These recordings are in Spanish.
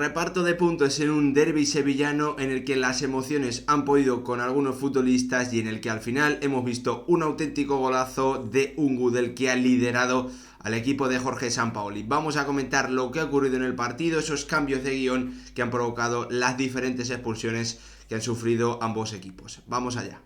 Reparto de puntos en un derbi sevillano en el que las emociones han podido con algunos futbolistas y en el que al final hemos visto un auténtico golazo de un Gudel que ha liderado al equipo de Jorge Sampaoli. Vamos a comentar lo que ha ocurrido en el partido, esos cambios de guión que han provocado las diferentes expulsiones que han sufrido ambos equipos. Vamos allá.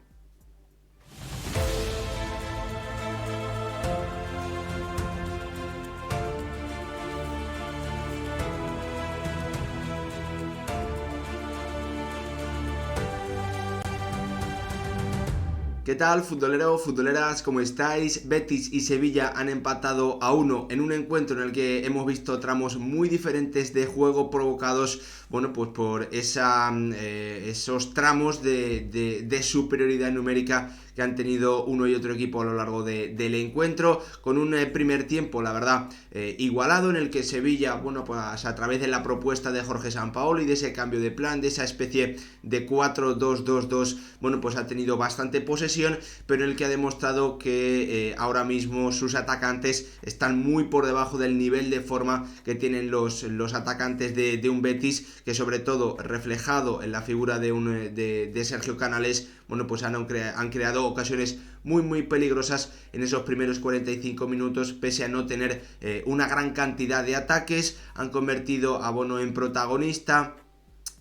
¿Qué tal, futbolero, futboleras? ¿Cómo estáis? Betis y Sevilla han empatado a 1 en un encuentro en el que hemos visto tramos muy diferentes de juego provocados, bueno, pues por esos tramos de superioridad numérica que han tenido uno y otro equipo a lo largo del encuentro, con un primer tiempo, la verdad, igualado, en el que Sevilla, bueno, pues a través de la propuesta de Jorge Sampaoli, de ese cambio de plan, de esa especie de 4-2-2-2, bueno, pues ha tenido bastante posesión, pero en el que ha demostrado que ahora mismo sus atacantes están muy por debajo del nivel de forma que tienen los atacantes de un Betis, que sobre todo reflejado en la figura de Sergio Canales, bueno, pues han creado ocasiones muy peligrosas en esos primeros 45 minutos, pese a no tener una gran cantidad de ataques. Han convertido a Bono en protagonista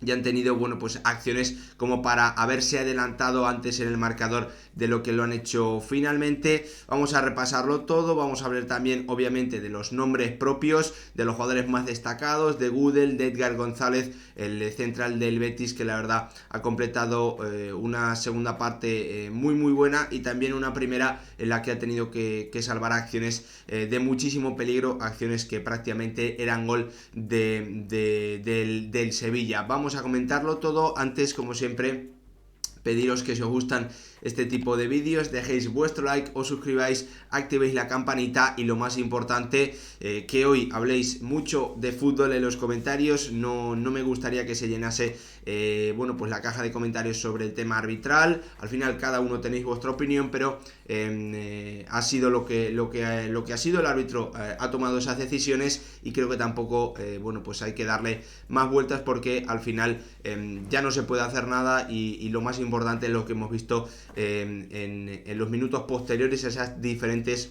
y han tenido, bueno, pues acciones como para haberse adelantado antes en el marcador de lo que lo han hecho finalmente. Vamos a repasarlo todo, vamos a hablar también obviamente de los nombres propios, de los jugadores más destacados, de Gudel, de Edgar González, el central del Betis, que la verdad ha completado una segunda parte muy buena, y también una primera en la que ha tenido que salvar acciones de muchísimo peligro, acciones que prácticamente eran gol del Sevilla. Vamos a comentarlo todo. Antes, como siempre, pediros que si os gustan este tipo de vídeos dejéis vuestro like, os suscribáis, activéis la campanita y lo más importante, que hoy habléis mucho de fútbol en los comentarios. No me gustaría que se llenase bueno, pues la caja de comentarios sobre el tema arbitral. Al final cada uno tenéis vuestra opinión, pero ha sido lo que ha sido. El árbitro ha tomado esas decisiones y creo que tampoco bueno, pues hay que darle más vueltas, porque al final ya no se puede hacer nada, y lo más importante es lo que hemos visto en los minutos posteriores a esas diferentes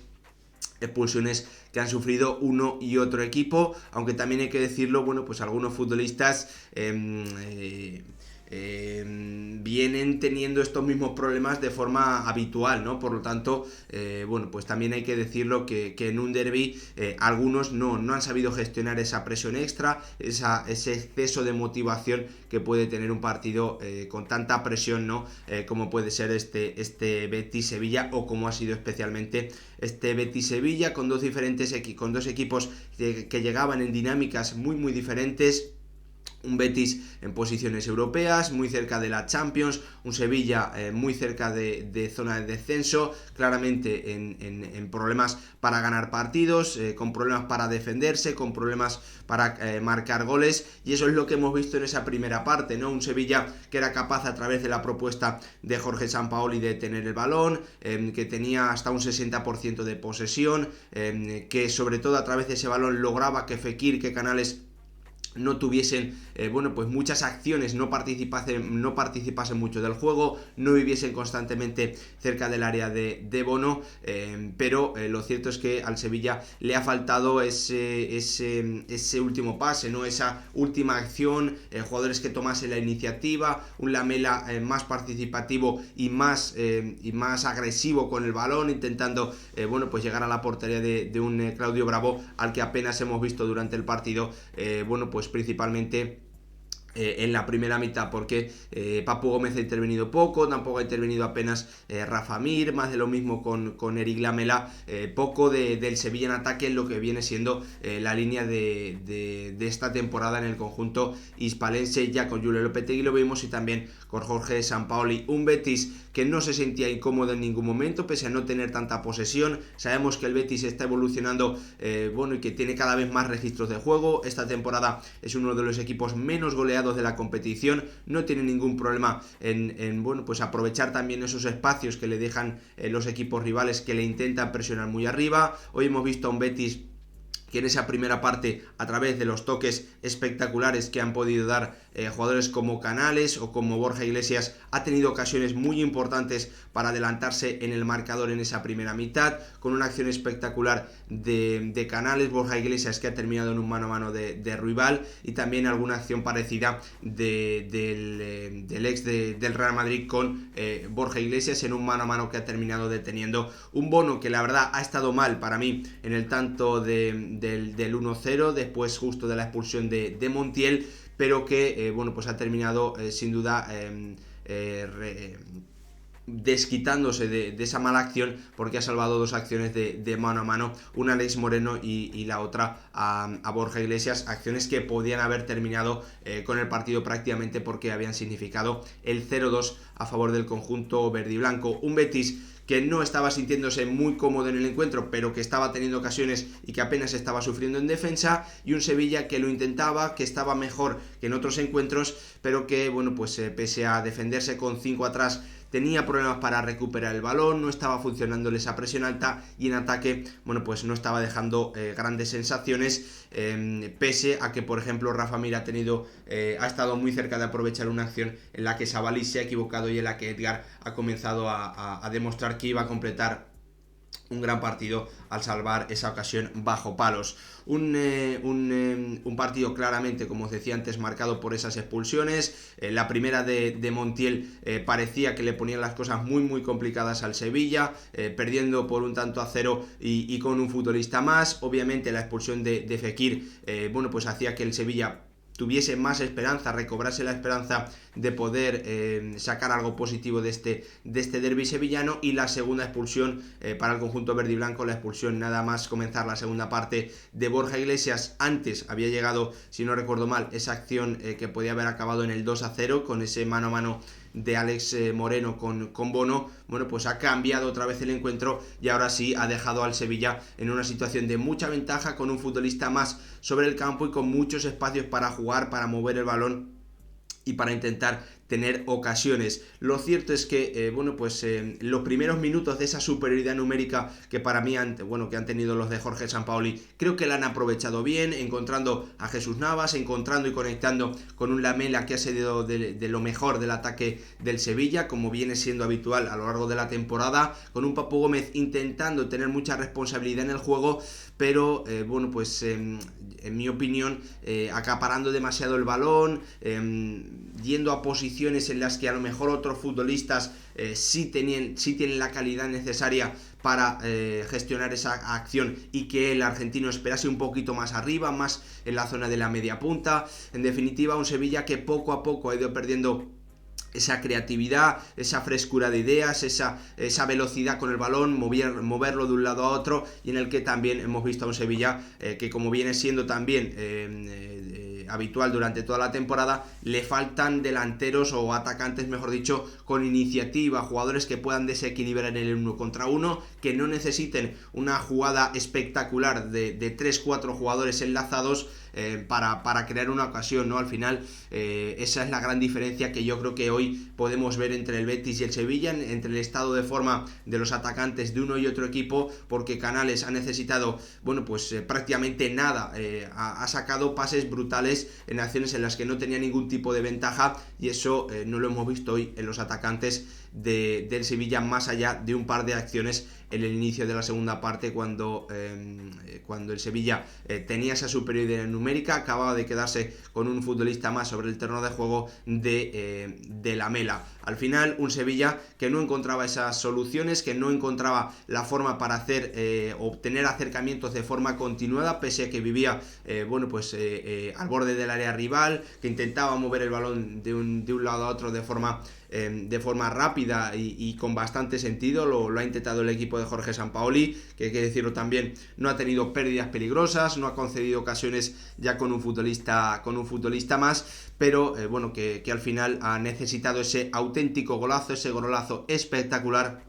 expulsiones que han sufrido uno y otro equipo, aunque también hay que decirlo, bueno, pues algunos futbolistas vienen teniendo estos mismos problemas de forma habitual, ¿no? Por lo tanto, bueno, pues también hay que decirlo que en un derbi algunos no han sabido gestionar esa presión extra, ese exceso de motivación que puede tener un partido con tanta presión, ¿no? Como puede ser este Betis-Sevilla, o como ha sido especialmente este Betis-Sevilla, con dos equipos que llegaban en dinámicas muy diferentes. Un Betis en posiciones europeas, muy cerca de la Champions, un Sevilla muy cerca de zona de descenso, claramente en problemas para ganar partidos, con problemas para defenderse, con problemas para marcar goles, y eso es lo que hemos visto en esa primera parte, ¿no? Un Sevilla que era capaz, a través de la propuesta de Jorge Sampaoli, de tener el balón, que tenía hasta un 60% de posesión, que sobre todo a través de ese balón lograba que Fekir, que Canales no tuviesen bueno, pues muchas acciones, no participasen mucho del juego, no viviesen constantemente cerca del área de Bono, pero lo cierto es que al Sevilla le ha faltado ese último pase, ¿no? Esa última acción, jugadores que tomasen la iniciativa, un Lamela más participativo y más agresivo con el balón, intentando bueno, pues llegar a la portería de un Claudio Bravo, al que apenas hemos visto durante el partido, bueno, pues principalmente en la primera mitad, porque Papu Gómez ha intervenido poco, tampoco ha intervenido apenas Rafa Mir, más de lo mismo con Eric Lamela, poco del Sevilla en ataque, en lo que viene siendo la línea de esta temporada en el conjunto hispalense, ya con Julio Lopetegui lo vimos, y también con Jorge Sampaoli. Un Betis que no se sentía incómodo en ningún momento, pese a no tener tanta posesión. Sabemos que el Betis está evolucionando, bueno, y que tiene cada vez más registros de juego. Esta temporada es uno de los equipos menos goleados de la competición, no tiene ningún problema en bueno, pues aprovechar también esos espacios que le dejan los equipos rivales, que le intentan presionar muy arriba. Hoy hemos visto a un Betis que en esa primera parte, a través de los toques espectaculares que han podido dar jugadores como Canales o como Borja Iglesias, ha tenido ocasiones muy importantes para adelantarse en el marcador en esa primera mitad, con una acción espectacular de Canales, Borja Iglesias, que ha terminado en un mano a mano de Ruibal, y también alguna acción parecida del ex del Real Madrid con Borja Iglesias en un mano a mano que ha terminado deteniendo un Bono que la verdad ha estado mal para mí en el tanto del 1-0, después justo de la expulsión de Montiel, pero que bueno, pues ha terminado sin duda desquitándose de esa mala acción, porque ha salvado dos acciones de mano a mano, una a Alex Moreno y la otra a Borja Iglesias, acciones que podían haber terminado con el partido prácticamente, porque habían significado el 0-2 a favor del conjunto verde y blanco. Un Betis que no estaba sintiéndose muy cómodo en el encuentro, pero que estaba teniendo ocasiones y que apenas estaba sufriendo en defensa, y un Sevilla que lo intentaba, que estaba mejor que en otros encuentros, pero que, bueno, pues pese a defenderse con 5 atrás, tenía problemas para recuperar el balón, no estaba funcionando esa presión alta, y en ataque, bueno, pues no estaba dejando grandes sensaciones, pese a que, por ejemplo, Rafa Mir ha estado muy cerca de aprovechar una acción en la que Sabaly se ha equivocado y en la que Edgar ha comenzado a demostrar que iba a completar un gran partido al salvar esa ocasión bajo palos. Un partido claramente, como os decía antes, marcado por esas expulsiones. La primera de Montiel parecía que le ponían las cosas muy muy complicadas al Sevilla, perdiendo por un tanto a 0 y con un futbolista más. Obviamente la expulsión de Fekir, bueno, pues hacía que el Sevilla tuviese más esperanza, recobrase la esperanza de poder sacar algo positivo de este derbi sevillano. Y la segunda expulsión para el conjunto verde y blanco, la expulsión nada más comenzar la segunda parte de Borja Iglesias. Antes había llegado, si no recuerdo mal, esa acción que podía haber acabado en el 2-0 con ese mano a mano de Alex Moreno con Bono. Bueno, pues ha cambiado otra vez el encuentro y ahora sí ha dejado al Sevilla en una situación de mucha ventaja, con un futbolista más sobre el campo y con muchos espacios para jugar, para mover el balón y para intentar tener ocasiones. Lo cierto es que, bueno, pues los primeros minutos de esa superioridad numérica que para mí que han tenido los de Jorge Sampaoli, creo que la han aprovechado bien, encontrando a Jesús Navas, encontrando y conectando con un Lamela que ha sido de lo mejor del ataque del Sevilla, como viene siendo habitual a lo largo de la temporada, con un Papu Gómez intentando tener mucha responsabilidad en el juego, pero bueno, pues en mi opinión, acaparando demasiado el balón, yendo a posiciones en las que a lo mejor otros futbolistas sí tienen la calidad necesaria para gestionar esa acción, y que el argentino esperase un poquito más arriba, más en la zona de la media punta. En definitiva, un Sevilla que poco a poco ha ido perdiendo esa creatividad, esa frescura de ideas, esa velocidad con el balón, moverlo de un lado a otro, y en el que también hemos visto a un Sevilla que, como viene siendo también habitual durante toda la temporada, le faltan delanteros o atacantes, mejor dicho, con iniciativa, jugadores que puedan desequilibrar en el 1 contra 1, que no necesiten una jugada espectacular de 3-4 jugadores enlazados para crear una ocasión, ¿no? Al final esa es la gran diferencia que yo creo que hoy podemos ver entre el Betis y el Sevilla, entre el estado de forma de los atacantes de uno y otro equipo, porque Canales ha necesitado, bueno, pues prácticamente nada, ha sacado pases brutales en acciones en las que no tenía ningún tipo de ventaja, y eso no lo hemos visto hoy en los atacantes del Sevilla, más allá de un par de acciones en el inicio de la segunda parte, cuando el Sevilla tenía esa superioridad numérica, acababa de quedarse con un futbolista más sobre el terreno de juego de Lamela. Al final, un Sevilla que no encontraba esas soluciones, que no encontraba la forma para obtener acercamientos de forma continuada, pese a que vivía bueno, pues al borde del área rival, que intentaba mover el balón de un lado a otro de forma rápida y con bastante sentido. Lo ha intentado el equipo de Jorge Sampaoli, que hay que decirlo también, no ha tenido pérdidas peligrosas, no ha concedido ocasiones ya con un futbolista más, pero bueno, que al final ha necesitado ese auténtico golazo, ese golazo espectacular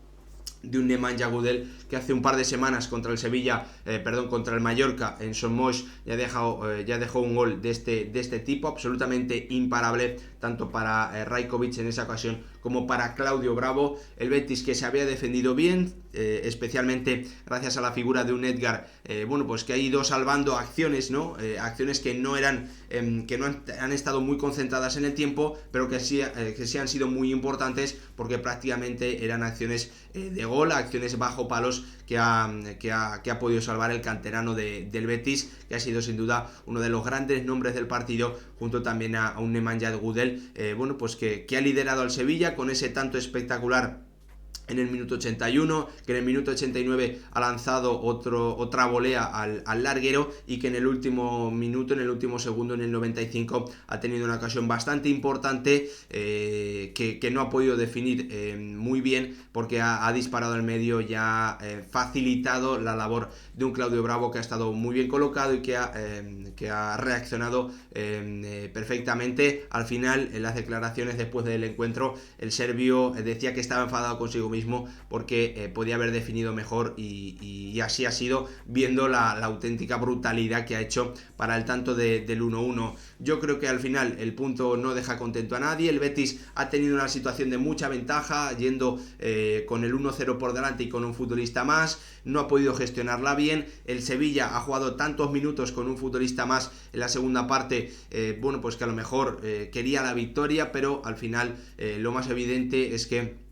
de un Nemanja Gudel, que hace un par de semanas contra el Mallorca en Son Moix ya dejó un gol de este tipo, absolutamente imparable, tanto para Rajkovic en esa ocasión como para Claudio Bravo. El Betis, que se había defendido bien, especialmente gracias a la figura de un Edgar, bueno, pues que ha ido salvando acciones, ¿no? Acciones que no eran, que no han estado muy concentradas en el tiempo, pero que sí han sido muy importantes porque prácticamente eran acciones de gol, acciones bajo palos que ha podido salvar el canterano del Betis, que ha sido sin duda uno de los grandes nombres del partido, junto también a un Nemanja Gudel, bueno, pues que ha liderado al Sevilla con ese tanto espectacular en el minuto 81, que en el minuto 89 ha lanzado otra volea al larguero, y que en el último minuto, en el último segundo, en el 95, ha tenido una ocasión bastante importante que no ha podido definir muy bien, porque ha disparado al medio y ha facilitado la labor de un Claudio Bravo, que ha estado muy bien colocado y que ha reaccionado perfectamente. Al final, en las declaraciones después del encuentro, el serbio decía que estaba enfadado consigo mismo porque podía haber definido mejor, y así ha sido, viendo la auténtica brutalidad que ha hecho para el tanto del 1-1. Yo creo que al final el punto no deja contento a nadie. El Betis ha tenido una situación de mucha ventaja, yendo con el 1-0 por delante y con un futbolista más, no ha podido gestionarla bien. El Sevilla ha jugado tantos minutos con un futbolista más en la segunda parte, bueno, pues que a lo mejor quería la victoria, pero al final lo más evidente es que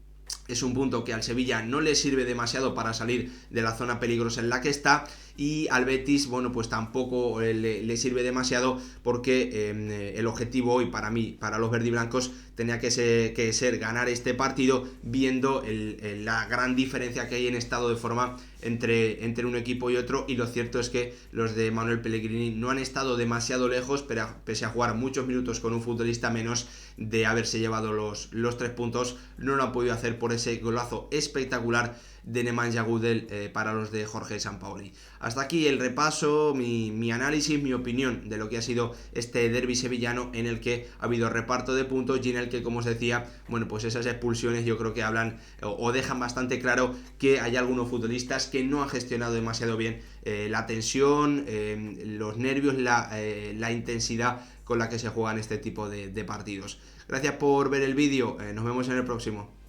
es un punto que al Sevilla no le sirve demasiado para salir de la zona peligrosa en la que está, y al Betis, bueno, pues tampoco le sirve demasiado, porque el objetivo hoy para mí, para los verdiblancos, tenía que ser ganar este partido, viendo la gran diferencia que hay en estado de forma entre un equipo y otro. Y lo cierto es que los de Manuel Pellegrini no han estado demasiado lejos, pero pese a jugar muchos minutos con un futbolista menos, de haberse llevado los 3 puntos. No lo han podido hacer por ese golazo espectacular de Nemanja Gudel para los de Jorge Sampaoli. Hasta aquí el repaso, mi análisis, mi opinión de lo que ha sido este derbi sevillano, en el que ha habido reparto de puntos y en el que, como os decía, bueno, pues esas expulsiones yo creo que hablan o dejan bastante claro que hay algunos futbolistas que no han gestionado demasiado bien la tensión, los nervios, la intensidad con la que se juegan este tipo de partidos. Gracias por ver el vídeo, nos vemos en el próximo.